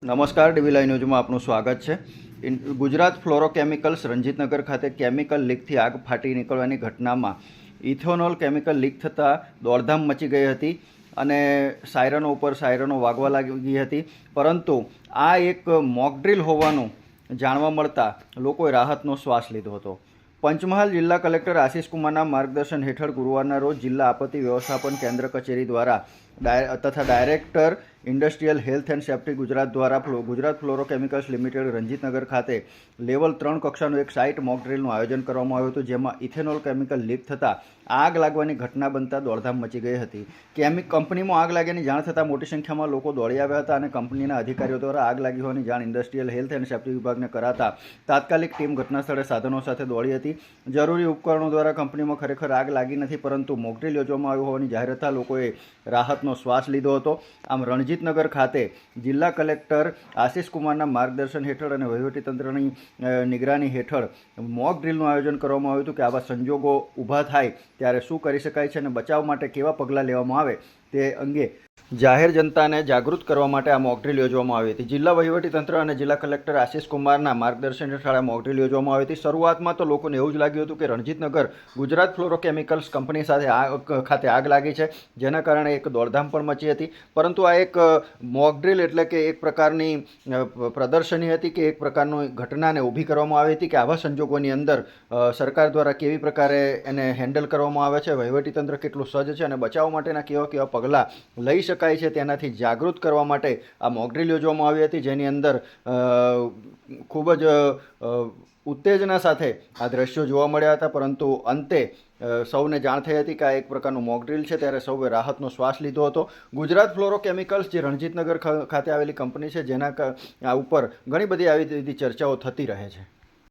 નમસ્કાર, ડીવી લાઈવ ન્યૂઝમાં આપનું સ્વાગત છે। ગુજરાત ફ્લોરોકેમિકલ્સ રણજીતનગર ખાતે કેમિકલ લીકથી આગ ફાટી નીકળવાની ઘટનામાં ઇથેનોલ કેમિકલ લીક થતાં દોડધામ મચી ગઈ હતી અને સાયરનો ઉપર સાયરનો વાગવા લાગી હતી, પરંતુ આ એક મોકડ્રીલ હોવાનું જાણવા મળતા લોકોએ રાહતનો શ્વાસ લીધો હતો। પંચમહાલ જિલ્લા કલેક્ટર આશિષ કુમારના માર્ગદર્શન હેઠળ ગુરુવારના રોજ જિલ્લા આપત્તિ વ્યવસ્થાપન કેન્દ્ર કચેરી દ્વારા તથા director industrial health and safety Gujarat દ્વારા ગુજરાત ફ્લોરોકેમિકલ્સ લિમિટેડ રણજીતનગર ખાતે લેવલ 3 કક્ષાનું એક સાઇટ મોક ડ્રીલનું આયોજન કરવામાં આવ્યું હતું, જેમાં ઇથેનોલ કેમિકલ લીક થતાં આગ લાગવાની ઘટના બનતા દોડધામ મચી ગઈ હતી। કંપનીમાં આગ લાગ્યાની જાણ થતાં મોટી સંખ્યામાં લોકો દોડી આવ્યા હતા અને કંપનીના અધિકારીઓ દ્વારા આગ લાગી હોવાની જાણ ઇન્ડસ્ટ્રીયલ હેલ્થ એન્ડ સેફ્ટી વિભાગને કરાતા તાત્કાલિક ટીમ ઘટના સ્થળે સાધનો સાથે દોડી હતી। જરૂરી ઉપકરણો દ્વારા કંપનીમાં ખરેખર આગ લાગી નથી, પરંતુ મોક ડ્રીલ યોજવામાં આવ્યું હોવાની જાહેર થતાં લોકોએ રાહતનો શ્વાસ લીધો હતો। આમ રણજીતનગર ખાતે જિલ્લા કલેક્ટર આશિષ કુમારના માર્ગદર્શન હેઠળ અને વહીવટીતંત્રની નિગરાની હેઠળ મોક ડ્રીલનું આયોજન કરવામાં આવ્યું હતું કે આવા સંજોગો ઊભા થાય ત્યારે શું કરી શકાય છે અને બચાવ માટે કેવા પગલાં લેવામાં આવે તે અંગે જાહેર જનતાને જાગૃત કરવા માટે આ મોક ડ્રીલ યોજવામાં આવી હતી। જિલ્લા વહીવટીતંત્ર અને જિલ્લા કલેક્ટર આશિષ કુમારના માર્ગદર્શન હેઠળ આ મોક ડ્રીલ યોજવામાં આવી હતી। શરૂઆતમાં તો લોકોને એવું જ લાગ્યું હતું કે રણજીતનગર ગુજરાત ફ્લોરોકેમિકલ્સ કંપની ખાતે આગ લાગી છે, જેના કારણે એક દોડધામ પણ મચી હતી, પરંતુ આ એક મોક ડ્રીલ એટલે કે એક પ્રકારની પ્રદર્શની હતી કે એક પ્રકારની ઘટનાને ઊભી કરવામાં આવી હતી કે આવા સંજોગોની અંદર સરકાર દ્વારા કેવી પ્રકારે એને હેન્ડલ કરવામાં આવે છે, વહીવટીતંત્ર કેટલું સજ્જ છે અને બચાવ માટેના કેવા પગલાં લઈ શકાય છે તેનાથી જાગૃત કરવા માટે આ મોક ડ્રીલ યોજવામાં આવી હતી, જેની અંદર ખૂબ જ ઉત્તેજના સાથે આ દ્રશ્યો જોવા મળ્યા હતા, પરંતુ અંતે સૌને જાણ થઈ હતી કે આ એક પ્રકારનું મોક ડ્રીલ છે, ત્યારે સૌએ રાહતનો શ્વાસ લીધો હતો। ગુજરાત ફ્લોરોકેમિકલ્સ જે રણજીતનગર ખાતે આવેલી કંપની છે, જેના ઉપર ઘણી બધી આવી ચર્ચાઓ થતી રહે છે।